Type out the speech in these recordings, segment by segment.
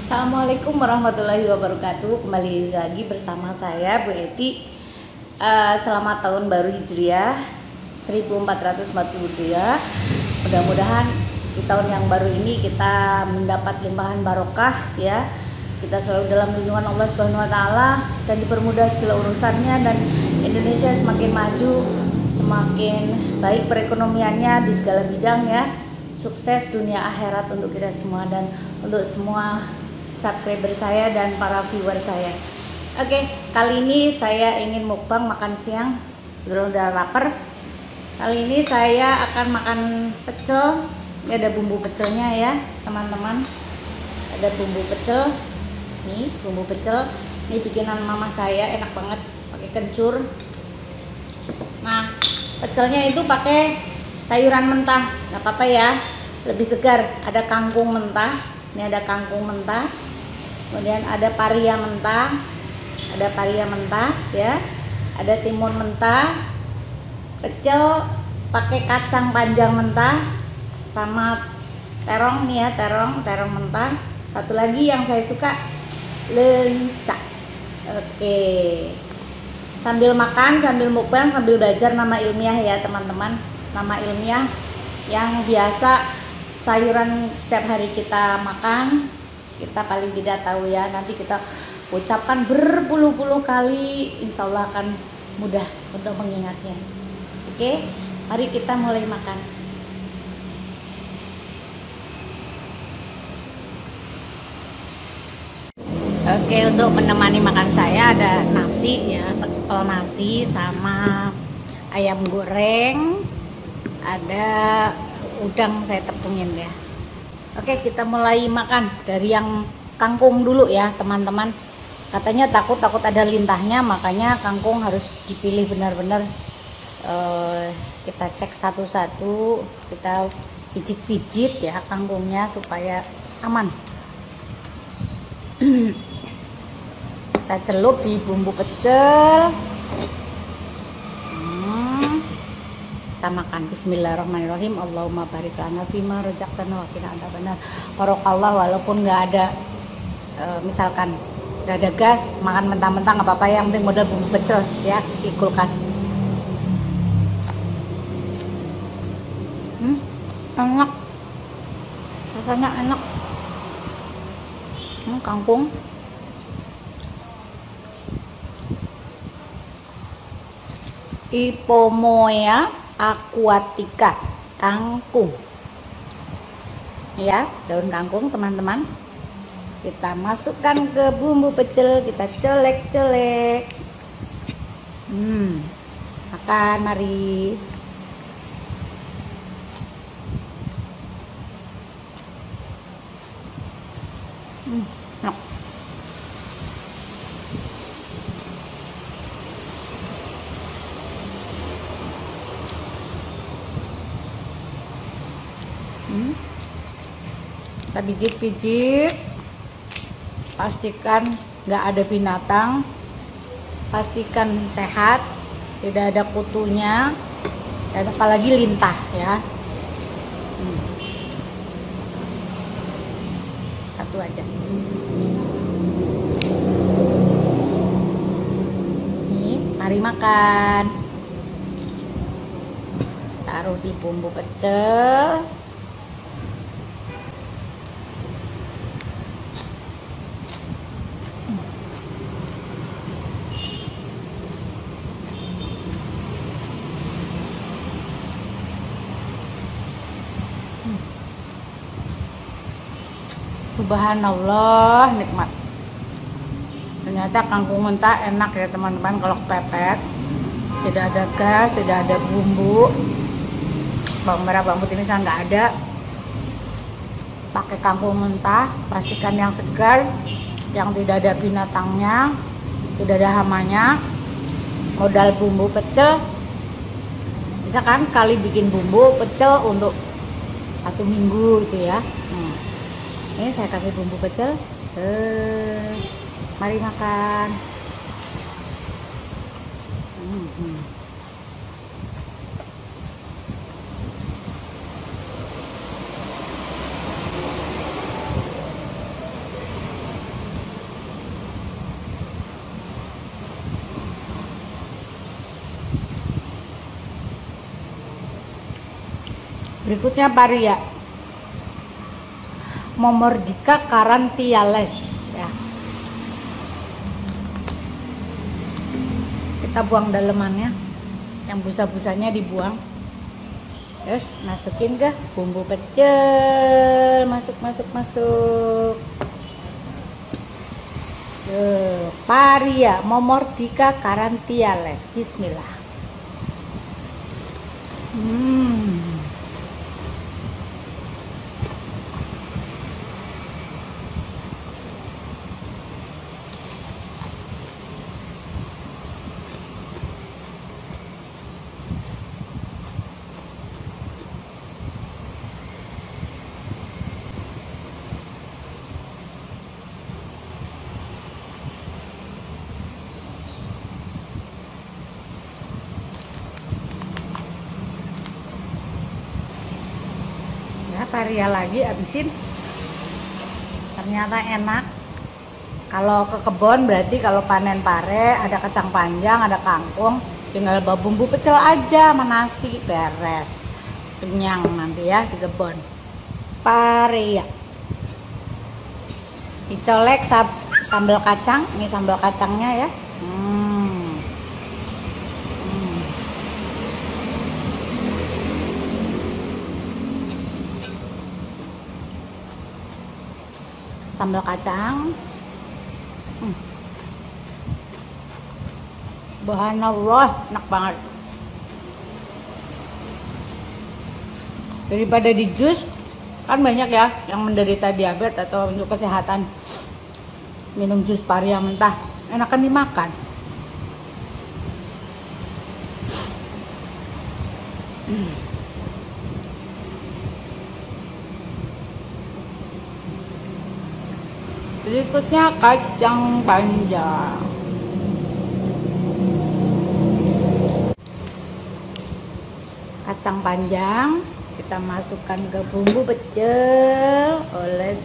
Assalamualaikum warahmatullahi wabarakatuh. Kembali lagi bersama saya Bu Eti. Selamat tahun baru Hijriah 1442. Mudah-mudahan di tahun yang baru ini kita mendapat limpahan barokah ya. Kita selalu dalam lindungan Allah Subhanahu wa taala dan dipermudah segala urusannya, dan Indonesia semakin maju, semakin baik perekonomiannya di segala bidang ya. Sukses dunia akhirat untuk kita semua dan untuk semua subscriber saya dan para viewer saya. Oke, kali ini saya ingin mukbang makan siang. Udah lapar. Kali ini saya akan makan pecel. Ini ada bumbu pecelnya ya, teman-teman. Ada bumbu pecel. Nih, bumbu pecel. Ini bikinan mama saya, enak banget, pakai kencur. Nah, pecelnya itu pakai sayuran mentah, nggak apa-apa ya, lebih segar. Ada kangkung mentah. Ini ada kangkung mentah. Kemudian ada paria mentah, ya, ada timun mentah, pecel pakai kacang panjang mentah, sama terong nih ya, terong mentah. Satu lagi yang saya suka, lencah. Oke, sambil makan, sambil mukbang, sambil belajar nama ilmiah ya teman-teman, nama ilmiah yang biasa sayuran setiap hari kita makan. Kita paling tidak tahu ya, nanti kita ucapkan berpuluh-puluh kali, insya Allah akan mudah untuk mengingatnya. Oke, mari kita mulai makan. Oke, untuk menemani makan saya ada nasi ya, sekepel nasi sama ayam goreng, ada udang saya tepungin ya. Oke, kita mulai makan dari yang kangkung dulu ya teman-teman. Katanya takut ada lintahnya, makanya kangkung harus dipilih benar-benar. Kita cek satu-satu, kita pijit-pijit ya kangkungnya supaya aman. Kita celup di bumbu pecel. Kita makan. Bismillahirrahmanirrahim. Allahumma barik lana fima razaqtana wa qina adzabannar. Barokallah. Walaupun nggak ada misalkan nggak ada gas, makan mentah-mentah nggak apa-apa, yang penting modal bumbu pecel ya di kulkas. Enak, rasanya enak. Kangkung. Ipomoea aquatica, kangkung ya, daun kangkung teman-teman. Kita masukkan ke bumbu pecel, kita celek-celek. Makan, mari. Enak. Kita pijit-pijit, pastikan nggak ada binatang, pastikan sehat, tidak ada kutunya, dan apalagi lintah ya. Satu aja. Nih, mari makan. Taruh di bumbu pecel. Subhanallah, nikmat. Ternyata kangkung mentah enak ya teman-teman kalau kepepet. Tidak ada gas, tidak ada bumbu. Bawang merah, bawang putih misalnya nggak ada. Pakai kangkung mentah, pastikan yang segar, yang tidak ada binatangnya, tidak ada hamanya. Modal bumbu pecel. Bisa kan sekali bikin bumbu pecel untuk 1 minggu gitu ya. Ini saya kasih bumbu pecel. Mari makan. Berikutnya paria Momordica carantiales ya. Kita buang dalemannya, yang busa-busanya dibuang. Terus masukin ke bumbu pecel, masuk. Paria Momordica carantiales. Bismillah. Paria lagi, habisin. Ternyata enak. Kalau ke kebun berarti kalau panen pare ada kacang panjang, ada kangkung, tinggal bawa bumbu pecel aja sama nasi, beres. Kenyang nanti ya di kebun. Paria dicolek sambal kacang. Ini sambal kacangnya ya. Sambal kacang. Subhanallah, enak banget. Daripada di jus, kan banyak ya yang menderita diabetes atau untuk kesehatan minum jus paria mentah, enakan dimakan. Berikutnya kacang panjang. Kacang panjang kita masukkan ke bumbu pecel, oles.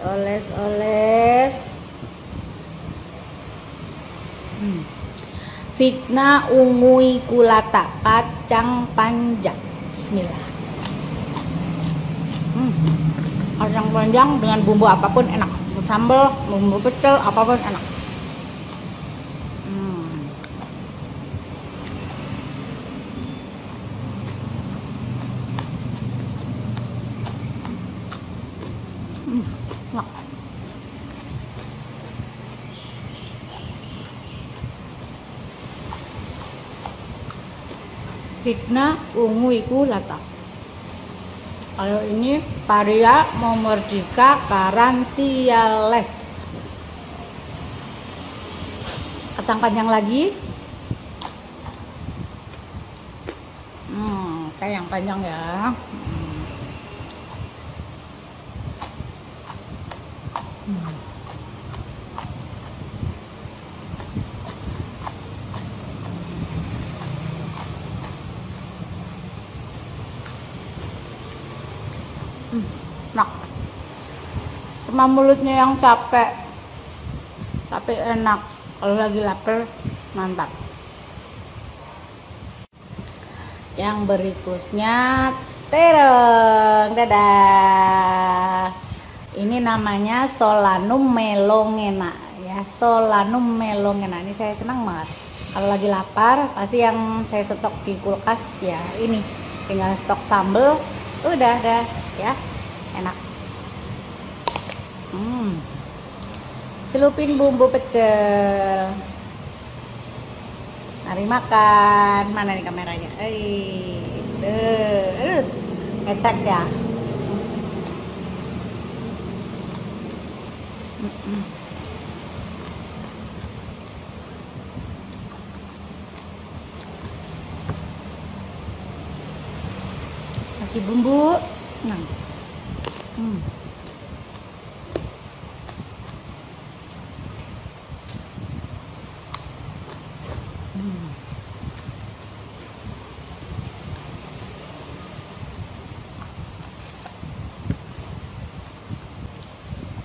Fitna ungui kulata, kacang panjang. Bismillah. Kacang panjang dengan bumbu apapun enak. Sambal, bumbu pecel, apapun enak. Enak. Fitna ungu iku lata. Kalau ini Paria Momordica carantiales. Kacang panjang lagi. Kayak yang panjang ya. Nah, cuma mulutnya yang capek enak. Kalau lagi lapar mantap. Yang berikutnya terong, dadah. Ini namanya Solanum melongena ya, Solanum melongena. Ini saya senang banget. Kalau lagi lapar pasti yang saya stok di kulkas ya ini. Tinggal stok sambal, udah ya. Enak. Celupin bumbu pecel. Mari makan. Mana nih kameranya? Ngecek ya. Kasih bumbu. Nah.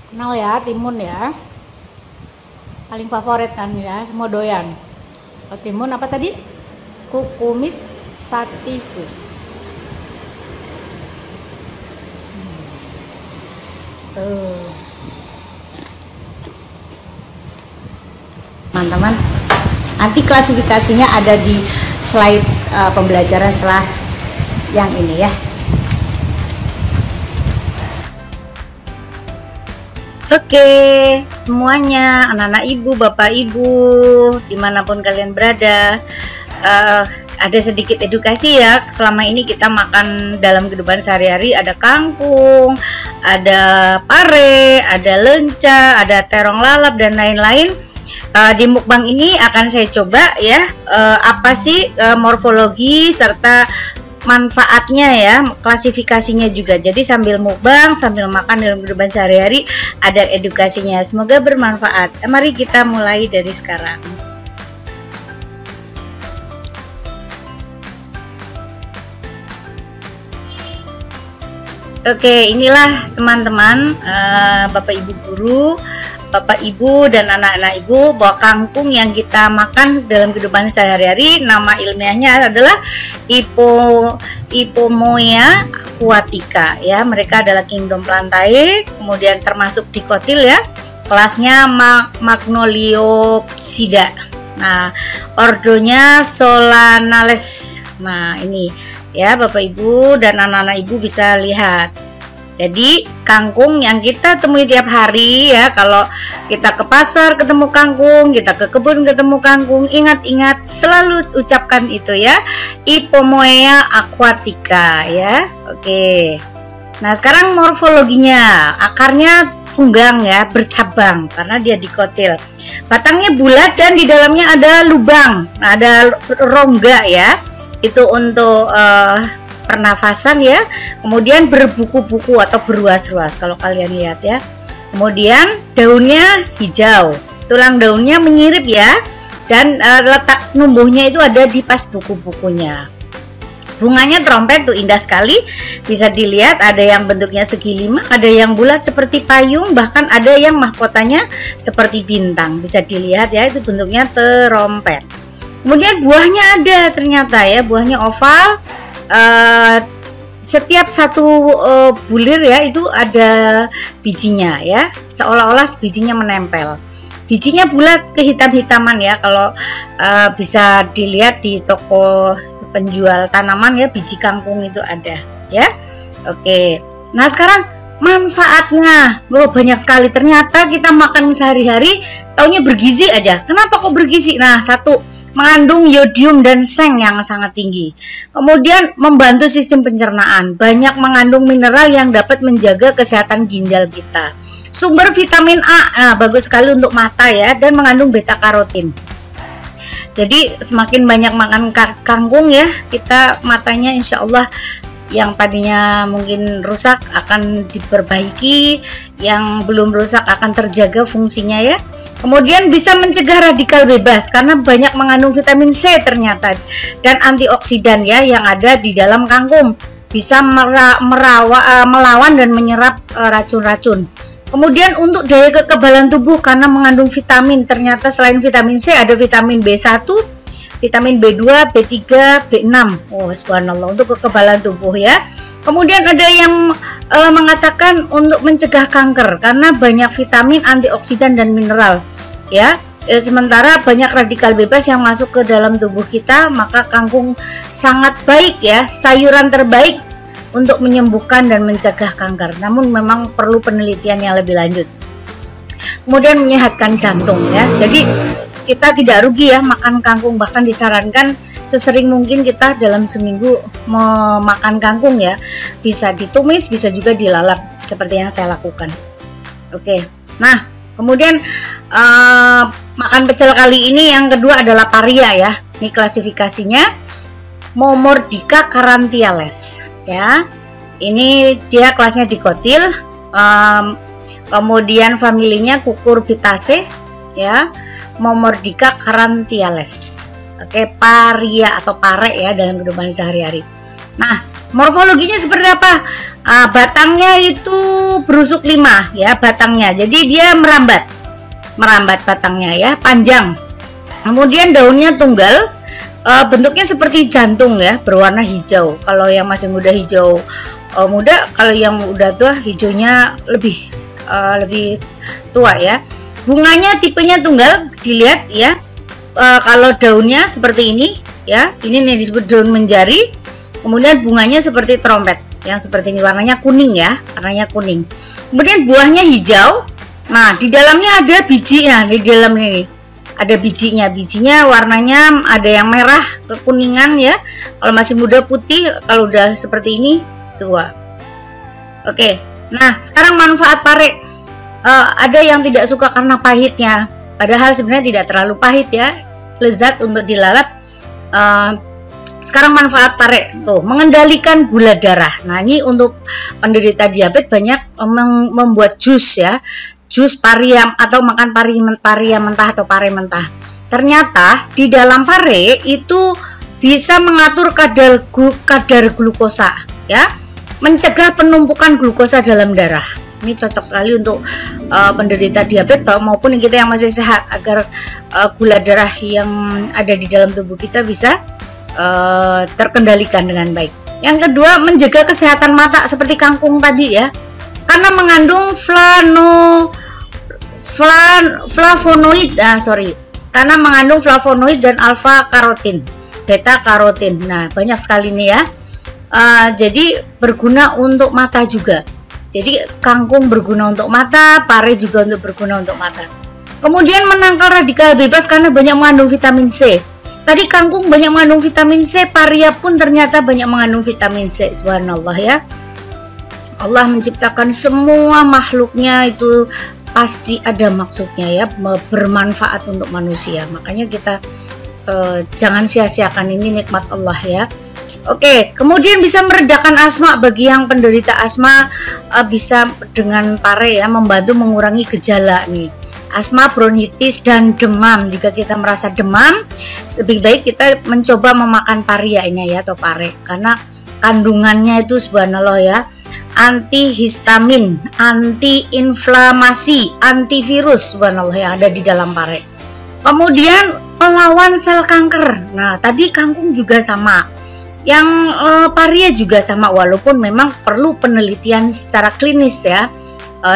Kenal ya, timun ya, paling favorit kan ya, semua doyan. Kalau timun apa tadi? Cucumis sativus. Tuh. Teman-teman, nanti klasifikasinya ada di slide pembelajaran setelah yang ini ya. Oke, semuanya, anak-anak ibu, bapak ibu, dimanapun kalian berada, ada sedikit edukasi ya. Selama ini kita makan dalam kehidupan sehari-hari ada kangkung, ada pare, ada lenca, ada terong lalap dan lain-lain. Di mukbang ini akan saya coba ya, apa sih morfologi serta manfaatnya ya, klasifikasinya juga. Jadi sambil mukbang, sambil makan dalam kehidupan sehari-hari ada edukasinya. Semoga bermanfaat. Mari kita mulai dari sekarang. Oke, inilah teman-teman, Bapak Ibu guru, Bapak Ibu dan anak-anak Ibu, bahwa kangkung yang kita makan dalam kehidupan sehari-hari nama ilmiahnya adalah Ipomoea aquatica ya. Mereka adalah kingdom Plantae, kemudian termasuk dikotil ya. Kelasnya Magnoliopsida. Nah, ordonya Solanales. Nah, ini ya Bapak Ibu dan anak-anak Ibu bisa lihat. Jadi kangkung yang kita temui tiap hari ya, kalau kita ke pasar ketemu kangkung, kita ke kebun ketemu kangkung, ingat-ingat selalu ucapkan itu ya, Ipomoea aquatica ya. Oke. Nah, sekarang morfologinya, akarnya tunggang ya, bercabang karena dia dikotil. Batangnya bulat dan di dalamnya ada lubang, nah, ada rongga ya. Itu untuk pernafasan ya. Kemudian berbuku-buku atau beruas-ruas kalau kalian lihat ya. Kemudian daunnya hijau, tulang daunnya menyirip ya, dan letak numbuhnya itu ada di pas buku-bukunya. Bunganya trompet tuh indah sekali, bisa dilihat ada yang bentuknya segi lima, ada yang bulat seperti payung, bahkan ada yang mahkotanya seperti bintang. Bisa dilihat ya, itu bentuknya trompet. Kemudian buahnya ada ternyata ya, buahnya oval. Setiap satu bulir ya itu ada bijinya ya, seolah-olah bijinya menempel. Bijinya bulat kehitam-hitaman ya, kalau bisa dilihat di toko penjual tanaman ya, biji kangkung itu ada ya. Oke, nah sekarang manfaatnya banyak sekali. Ternyata kita makan sehari-hari taunya bergizi aja. Kenapa kok bergizi? Nah, satu, mengandung yodium dan seng yang sangat tinggi. Kemudian membantu sistem pencernaan, banyak mengandung mineral yang dapat menjaga kesehatan ginjal kita. Sumber vitamin A, nah bagus sekali untuk mata ya, dan mengandung beta karotin. Jadi semakin banyak makan kangkung ya, kita matanya insya Allah yang tadinya mungkin rusak akan diperbaiki, yang belum rusak akan terjaga fungsinya ya. Kemudian bisa mencegah radikal bebas karena banyak mengandung vitamin C ternyata, dan antioksidan ya yang ada di dalam kangkung, bisa melawan dan menyerap racun-racun. Kemudian untuk daya kekebalan tubuh karena mengandung vitamin, ternyata selain vitamin C ada vitamin B1, vitamin B2, B3, B6. Oh, subhanallah, untuk kekebalan tubuh ya. Kemudian ada yang mengatakan untuk mencegah kanker karena banyak vitamin, antioksidan dan mineral ya. Sementara banyak radikal bebas yang masuk ke dalam tubuh kita, maka kangkung sangat baik ya, sayuran terbaik untuk menyembuhkan dan mencegah kanker. Namun memang perlu penelitian yang lebih lanjut. Kemudian menyehatkan jantung ya. Jadi kita tidak rugi ya makan kangkung, bahkan disarankan sesering mungkin kita dalam seminggu memakan kangkung ya. Bisa ditumis, bisa juga dilalap seperti yang saya lakukan. Oke, nah kemudian makan pecel kali ini yang kedua adalah paria ya. Ini klasifikasinya Momordica carantiales ya. Ini dia kelasnya dikotil, kemudian familinya Cucurbitaceae ya. Momordica carantiales. Oke, paria atau pare ya dalam kehidupan sehari-hari. Nah, morfologinya seperti apa? Batangnya itu berusuk 5 ya batangnya. Jadi dia merambat batangnya ya, panjang. Kemudian daunnya tunggal, bentuknya seperti jantung ya, berwarna hijau. Kalau yang masih muda hijau muda, kalau yang udah tua hijaunya lebih lebih tua ya. Bunganya tipenya tunggal, dilihat ya. Kalau daunnya seperti ini ya, ini nih disebut daun menjari. Kemudian bunganya seperti trompet, yang seperti ini, warnanya kuning ya, warnanya kuning. Kemudian buahnya hijau. Nah, di dalamnya ada biji. Nah, di dalam ini ada bijinya. Bijinya warnanya ada yang merah kekuningan ya. Kalau masih muda putih, kalau udah seperti ini tua. Oke. Nah, sekarang manfaat pare. Ada yang tidak suka karena pahitnya. Padahal sebenarnya tidak terlalu pahit ya. Lezat untuk dilalap. Sekarang manfaat pare tuh, mengendalikan gula darah. Nah, ini untuk penderita diabetes banyak membuat jus ya, jus paria atau makan paria mentah atau pare mentah. Ternyata di dalam pare itu bisa mengatur kadar glukosa ya, mencegah penumpukan glukosa dalam darah. Ini cocok sekali untuk penderita diabetes maupun kita yang masih sehat, agar gula darah yang ada di dalam tubuh kita bisa terkendalikan dengan baik. Yang kedua, menjaga kesehatan mata seperti kangkung tadi ya, karena mengandung flavonoid, karena mengandung flavonoid dan alfa karotin, beta karotin. Nah, banyak sekali nih ya. Jadi berguna untuk mata juga. Jadi kangkung berguna untuk mata, pare juga untuk berguna untuk mata. Kemudian menangkal radikal bebas karena banyak mengandung vitamin C. Tadi kangkung banyak mengandung vitamin C, paria pun ternyata banyak mengandung vitamin C. Subhanallah ya. Allah menciptakan semua makhluknya itu pasti ada maksudnya ya, bermanfaat untuk manusia. Makanya kita jangan sia-siakan, ini nikmat Allah ya. Oke, kemudian bisa meredakan asma. Bagi yang penderita asma bisa dengan pare ya, membantu mengurangi gejala nih, asma, bronkitis, dan demam. Jika kita merasa demam, lebih baik kita mencoba memakan paria ini ya, atau pare, karena kandungannya itu subhanallah ya, antihistamin, antiinflamasi, antivirus, subhanallah yang ada di dalam pare. Kemudian melawan sel kanker. Nah, tadi kangkung juga sama, yang paria juga sama, walaupun memang perlu penelitian secara klinis ya,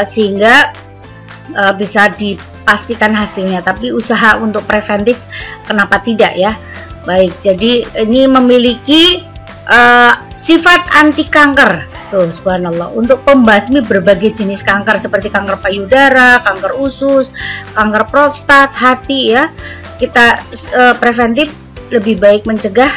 sehingga bisa dipastikan hasilnya, tapi usaha untuk preventif kenapa tidak ya. Baik, jadi ini memiliki sifat anti kanker tuh, subhanallah, untuk pembasmi berbagai jenis kanker seperti kanker payudara, kanker usus, kanker prostat, hati ya. Kita preventif lebih baik mencegah,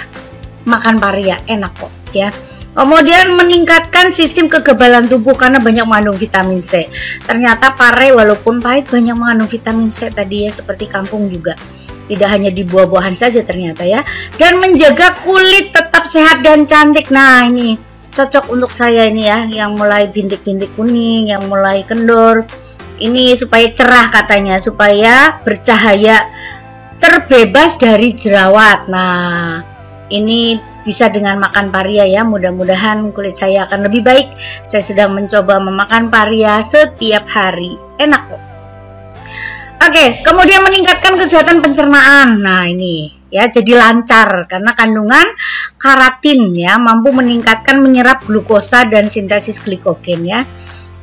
makan paria, enak kok ya. Kemudian meningkatkan sistem kekebalan tubuh karena banyak mengandung vitamin C. Ternyata pare walaupun pahit banyak mengandung vitamin C tadi ya, seperti kangkung juga. Tidak hanya di buah-buahan saja ternyata ya. Dan menjaga kulit tetap sehat dan cantik. Nah, ini cocok untuk saya ini ya, yang mulai bintik-bintik kuning, yang mulai kendor. Ini supaya cerah katanya, supaya bercahaya, terbebas dari jerawat. Nah, ini bisa dengan makan paria ya. Mudah-mudahan kulit saya akan lebih baik. Saya sedang mencoba memakan paria setiap hari, enak kok. Oke, kemudian meningkatkan kesehatan pencernaan. Nah, ini ya, jadi lancar karena kandungan karatin ya, mampu meningkatkan menyerap glukosa dan sintesis glikogen ya,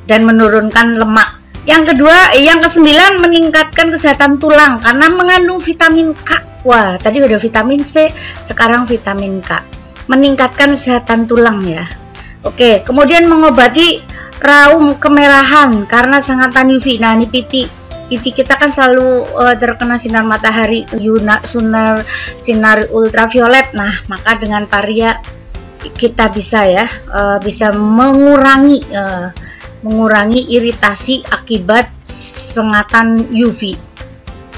dan menurunkan lemak. Yang kedua, yang ke-9, meningkatkan kesehatan tulang karena mengandung vitamin K. Wah, tadi udah vitamin C, sekarang vitamin K. Meningkatkan kesehatan tulang ya. Oke, kemudian mengobati raum kemerahan karena sengatan UV. Nah, ini pipi kita kan selalu terkena sinar matahari, sinar ultraviolet. Nah, maka dengan paria kita bisa ya, bisa mengurangi iritasi akibat sengatan UV.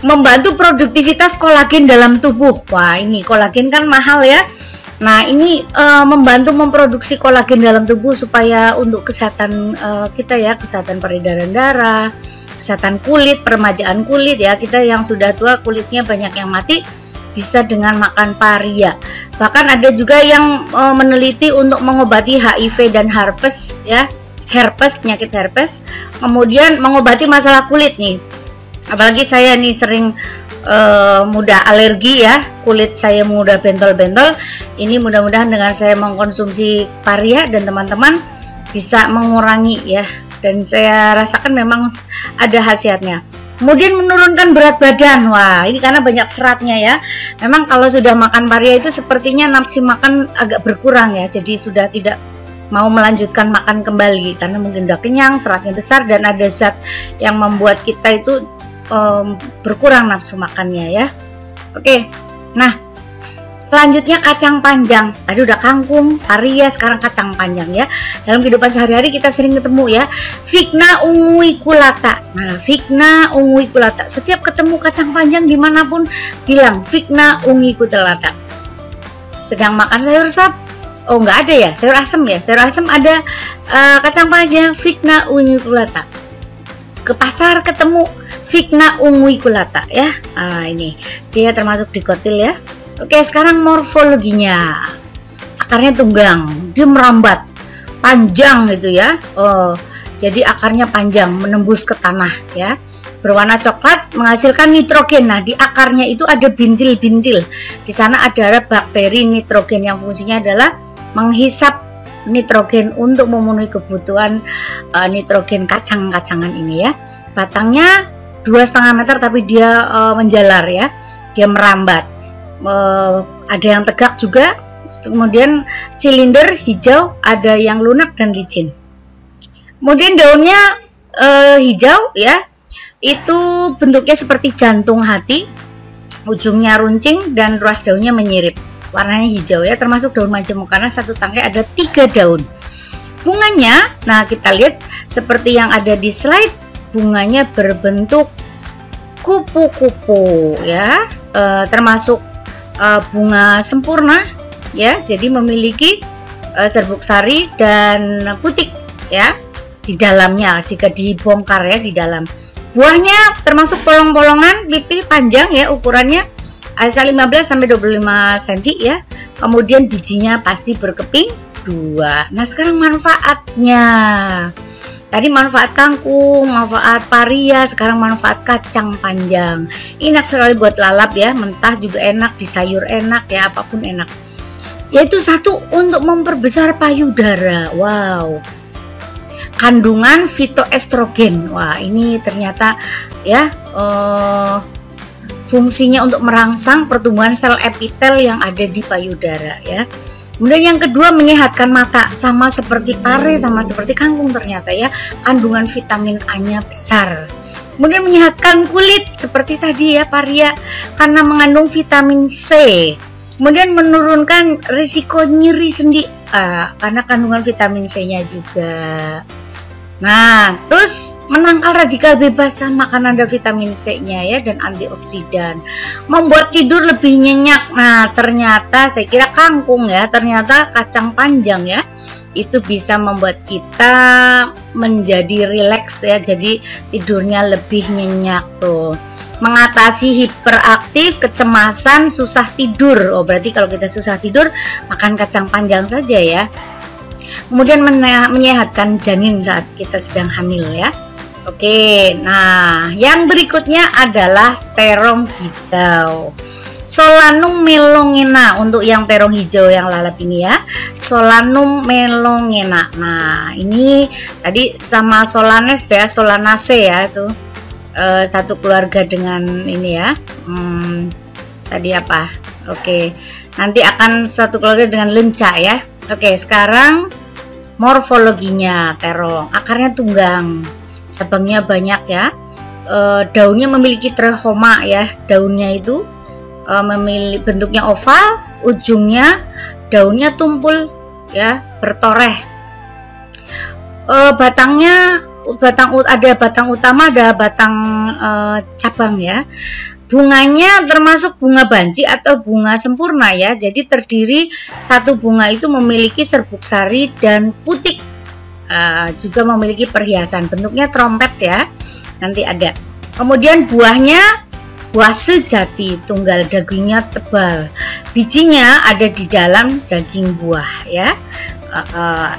Membantu produktivitas kolagen dalam tubuh. Wah, ini kolagen kan mahal ya. Nah, ini membantu memproduksi kolagen dalam tubuh supaya untuk kesehatan kita ya, kesehatan peredaran darah, kesehatan kulit, peremajaan kulit ya. Kita yang sudah tua kulitnya banyak yang mati, bisa dengan makan paria. Bahkan ada juga yang meneliti untuk mengobati HIV dan herpes ya, penyakit herpes. Kemudian mengobati masalah kulit nih. Apalagi saya nih sering mudah alergi ya, kulit saya mudah bentol-bentol. Ini mudah-mudahan dengan saya mengkonsumsi paria dan teman-teman bisa mengurangi ya dan saya rasakan memang ada khasiatnya. Kemudian menurunkan berat badan. Wah, ini karena banyak seratnya ya. Memang kalau sudah makan paria itu sepertinya nafsu makan agak berkurang ya. Jadi sudah tidak mau melanjutkan makan kembali karena mungkin udah kenyang, seratnya besar dan ada zat yang membuat kita itu berkurang nafsu makannya ya. Oke. Nah, selanjutnya kacang panjang. Tadi udah kangkung, paria, sekarang kacang panjang ya. Dalam kehidupan sehari-hari kita sering ketemu ya. Vigna unguiculata. Nah, Vigna unguiculata. Setiap ketemu kacang panjang dimanapun bilang Vigna unguiculata. Sedang makan sayur sop. Oh, nggak ada ya, sayur asem ya. Sayur asem ada kacang panjang Vigna unguiculata. Ke pasar ketemu Vigna unguiculata ya. Nah, ini dia termasuk dikotil ya. Oke, sekarang morfologinya. Akarnya tunggang, dia merambat, panjang gitu ya. Oh, jadi akarnya panjang, menembus ke tanah ya. Berwarna coklat, menghasilkan nitrogen. Nah, di akarnya itu ada bintil-bintil. Di sana ada bakteri nitrogen yang fungsinya adalah menghisap nitrogen untuk memenuhi kebutuhan nitrogen kacang-kacangan ini ya. Batangnya 2,5 meter tapi dia menjalar ya. Dia merambat. Ada yang tegak juga, kemudian silinder hijau, ada yang lunak dan licin. Kemudian daunnya hijau ya, itu bentuknya seperti jantung hati, ujungnya runcing dan ruas daunnya menyirip. Warnanya hijau ya, termasuk daun majemuk karena satu tangkai ada 3 daun. Bunganya, nah kita lihat seperti yang ada di slide, bunganya berbentuk kupu-kupu ya, termasuk bunga sempurna ya, jadi memiliki serbuk sari dan putik ya di dalamnya jika dibongkar ya di dalam. Buahnya termasuk polong-polongan, pipi panjang ya, ukurannya asal 15 sampai 25 cm ya. Kemudian bijinya pasti berkeping 2. Nah, sekarang manfaatnya. Tadi manfaat kangkung, manfaat paria, sekarang manfaat kacang panjang. Enak sekali buat lalap ya, mentah juga enak, di sayur enak ya, apapun enak. Yaitu satu, untuk memperbesar payudara. Wow. Kandungan fitoestrogen. Wah, ini ternyata ya fungsinya untuk merangsang pertumbuhan sel epitel yang ada di payudara ya. Kemudian yang kedua, menyehatkan mata, sama seperti pare, sama seperti kangkung ternyata ya, kandungan vitamin A-nya besar. Kemudian menyehatkan kulit seperti tadi ya paria, karena mengandung vitamin C. Kemudian menurunkan risiko nyeri sendi karena kandungan vitamin C-nya juga. Nah, terus menangkal radikal bebas sama karena ada vitamin C-nya ya, dan antioksidan. Membuat tidur lebih nyenyak. Nah, ternyata saya kira kangkung ya, ternyata kacang panjang ya, itu bisa membuat kita menjadi rileks ya, jadi tidurnya lebih nyenyak tuh. Mengatasi hiperaktif, kecemasan, susah tidur. Oh, berarti kalau kita susah tidur, makan kacang panjang saja ya. Kemudian menyehatkan janin saat kita sedang hamil ya. Oke, nah yang berikutnya adalah terong hijau, Solanum melongena. Untuk yang terong hijau yang lalap ini ya, Solanum melongena. Nah, ini tadi sama Solanes ya, Solanaceae ya, itu satu keluarga dengan ini ya. Tadi apa? Oke, nanti akan satu keluarga dengan lenca ya. Oke, sekarang morfologinya terong. Akarnya tunggang, cabangnya banyak ya. Daunnya memiliki trechoma ya. Daunnya itu memiliki bentuknya oval, ujungnya daunnya tumpul ya, bertoreh. Batangnya ada batang utama, ada batang cabang ya. Bunganya termasuk bunga banci atau bunga sempurna ya. Jadi terdiri satu bunga itu memiliki serbuk sari dan putik. Juga memiliki perhiasan, bentuknya trompet ya. Nanti ada. Kemudian buahnya buah sejati, tunggal, dagingnya tebal. Bijinya ada di dalam daging buah ya.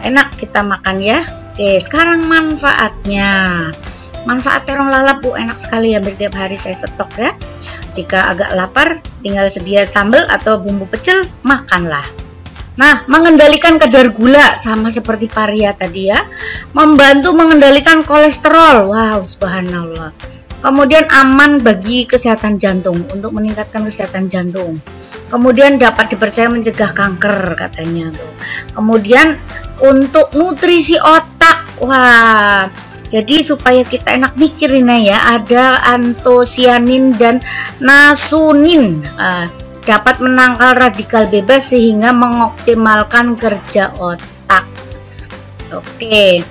Enak kita makan ya. Oke, sekarang manfaatnya. Manfaat terong lalap enak sekali, hampir tiap hari saya stok ya. Jika agak lapar, tinggal sedia sambal atau bumbu pecel, makanlah. Nah, mengendalikan kadar gula sama seperti paria tadi ya. Membantu mengendalikan kolesterol. Wow, subhanallah. Kemudian aman bagi kesehatan jantung, untuk meningkatkan kesehatan jantung. Kemudian dapat dipercaya mencegah kanker katanya tuh. Kemudian untuk nutrisi otak. Wah, jadi supaya kita enak mikir ini ya, ada antosianin dan nasunin. Dapat menangkal radikal bebas sehingga mengoptimalkan kerja otak. Oke.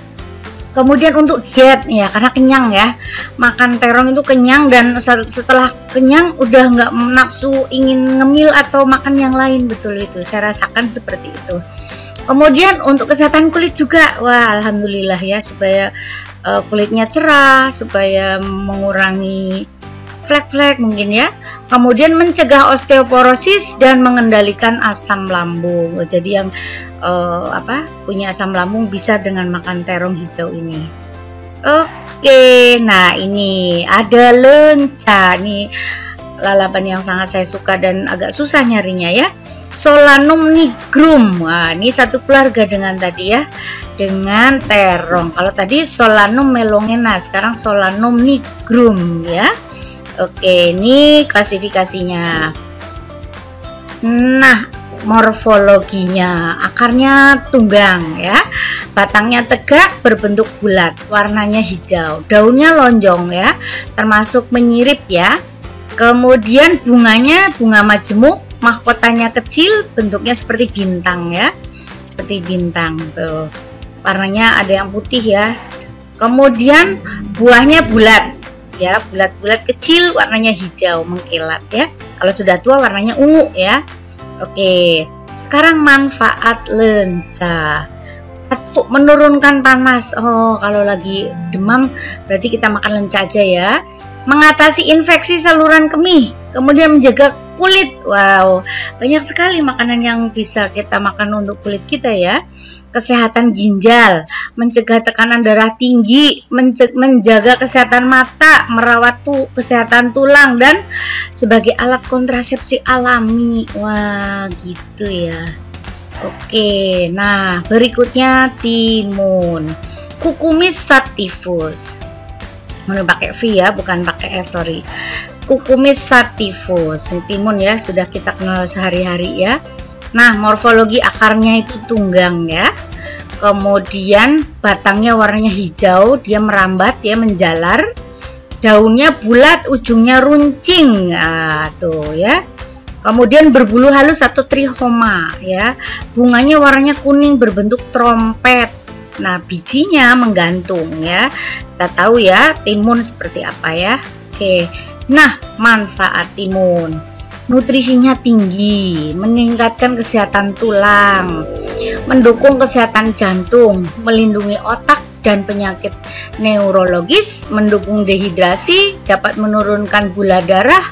Kemudian untuk diet ya, karena kenyang ya, makan terong itu kenyang, dan setelah kenyang udah nggak nafsu ingin ngemil atau makan yang lain. Betul itu, saya rasakan seperti itu. Kemudian untuk kesehatan kulit juga, wah alhamdulillah ya, supaya kulitnya cerah, supaya mengurangi flek-flek mungkin ya. Kemudian mencegah osteoporosis dan mengendalikan asam lambung. Jadi yang punya asam lambung bisa dengan makan terong hijau ini. Oke, nah ini ada lenca nih, lalapan yang sangat saya suka dan agak susah nyarinya ya. Solanum nigrum. Wah, ini satu keluarga dengan tadi ya, dengan terong. Kalau tadi Solanum melongena, sekarang Solanum nigrum ya. Oke, ini klasifikasinya. Nah, morfologinya, akarnya tunggang ya, batangnya tegak berbentuk bulat, warnanya hijau, daunnya lonjong ya, termasuk menyirip ya. Kemudian bunganya bunga majemuk, mahkotanya kecil, bentuknya seperti bintang ya, seperti bintang tuh. Warnanya ada yang putih ya. Kemudian buahnya bulat ya, bulat-bulat kecil, warnanya hijau mengkilat ya. Kalau sudah tua warnanya ungu ya. Oke, sekarang manfaat lenca. Satu, menurunkan panas. Oh, kalau lagi demam berarti kita makan lenca aja ya. Mengatasi infeksi saluran kemih, kemudian menjaga kulit. Wow, banyak sekali makanan yang bisa kita makan untuk kulit kita ya. Kesehatan ginjal, mencegah tekanan darah tinggi, menjaga kesehatan mata, merawat kesehatan tulang, dan sebagai alat kontrasepsi alami. Wah, gitu ya. Oke, nah berikutnya timun, Cucumis sativus. Mau pakai V ya, bukan pakai F, sorry. Cucumis sativus, timun ya, sudah kita kenal sehari-hari ya. Nah, morfologi akarnya itu tunggang ya. Kemudian batangnya warnanya hijau, dia merambat ya, menjalar. Daunnya bulat, ujungnya runcing. Nah, tuh ya. Kemudian berbulu halus atau trihoma ya. Bunganya warnanya kuning berbentuk trompet. Nah, bijinya menggantung ya. Kita tahu ya timun seperti apa ya. Oke. Nah, manfaat timun. Nutrisinya tinggi, meningkatkan kesehatan tulang, mendukung kesehatan jantung, melindungi otak dan penyakit neurologis, mendukung dehidrasi, dapat menurunkan gula darah,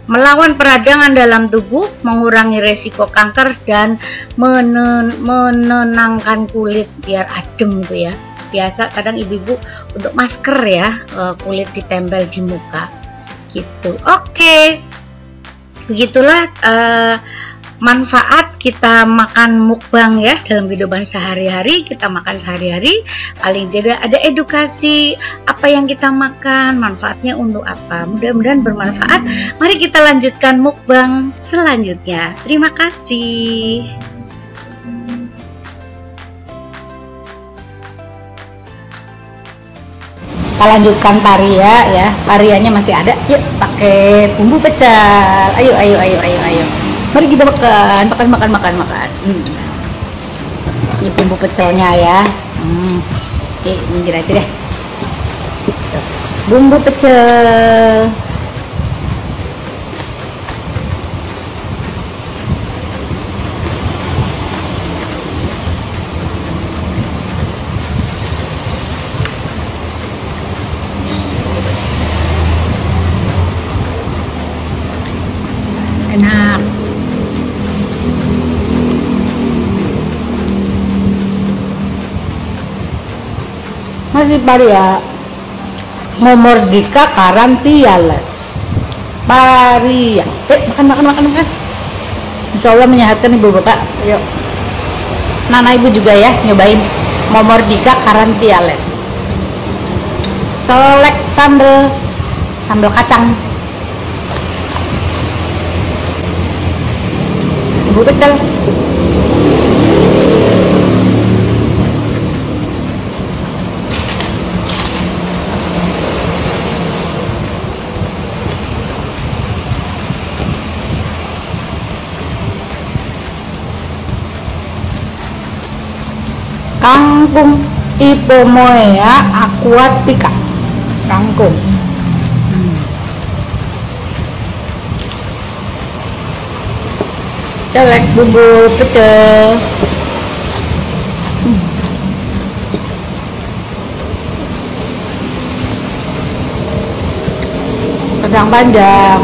melawan peradangan dalam tubuh, mengurangi resiko kanker, dan menenangkan kulit biar adem gitu ya. Biasa kadang ibu-ibu untuk masker ya, kulit ditempel di muka gitu. Oke. Begitulah manfaat kita makan mukbang ya dalam kehidupan sehari-hari. Kita makan sehari-hari, paling tidak ada edukasi apa yang kita makan, manfaatnya untuk apa. Mudah-mudahan bermanfaat. Mari kita lanjutkan mukbang selanjutnya. Terima kasih. Kita lanjutkan paria ya. Parianya masih ada. Yuk pakai bumbu pecel. Ayo. Mari kita makan. Ini bumbu pecelnya ya. Oke, minggir aja deh. Bumbu pecel. Enak. Masih baru ya. Momordika karantiales. Paria. Makan. Insya Allah menyehatkan ibu bapak. Ayo. Nana ibu juga ya nyobain Momordika Carantiales. Selek sambal kacang. Ibu betul. Kangkung Ipomoea aquatica. Kangkung. Celek bumbu pecel. Kacang panjang.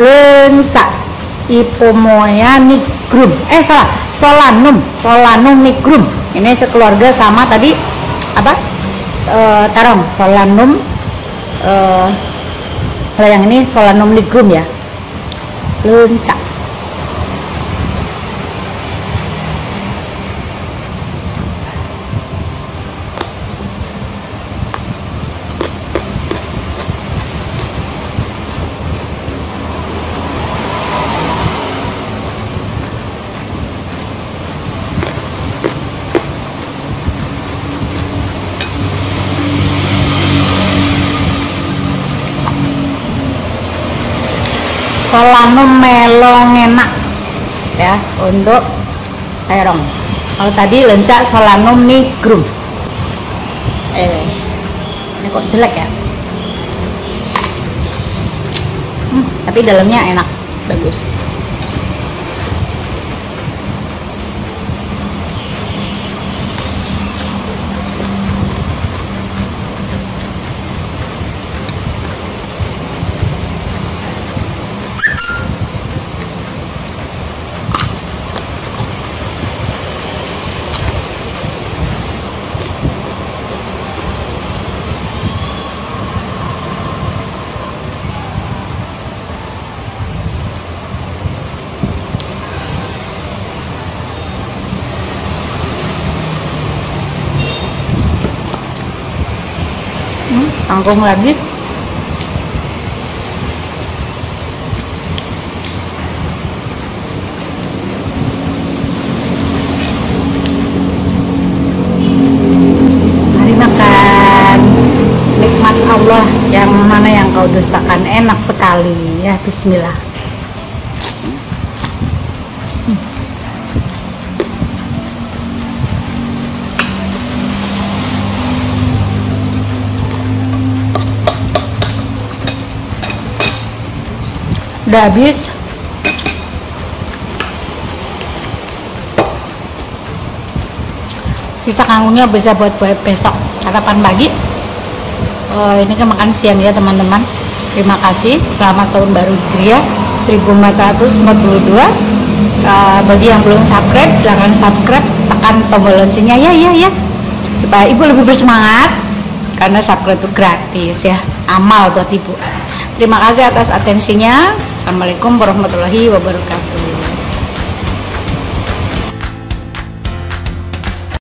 Lencak Ipomoea nigrum, Solanum nigrum. Ini sekeluarga sama tadi apa? Terong, Solanum. Kalau yang ini Solanum nigrum ya. Lencak. Solanum melongena ya untuk terong. Kalau tadi lencak Solanum nigrum. Ini kok jelek ya? Tapi dalamnya enak, bagus. Kangkung lagi. Mari makan. Nikmat Allah yang mana yang kau dustakan, enak sekali ya. Bismillah. Udah habis. Sisa kangkungnya bisa buat besok sarapan pagi. Ini kan makan siang ya teman-teman. Terima kasih. Selamat tahun baru Hijriah 1442. Bagi yang belum subscribe, silahkan subscribe, tekan tombol loncengnya ya supaya ibu lebih bersemangat, karena subscribe itu gratis ya, amal buat ibu. Terima kasih atas atensinya. Assalamualaikum warahmatullahi wabarakatuh.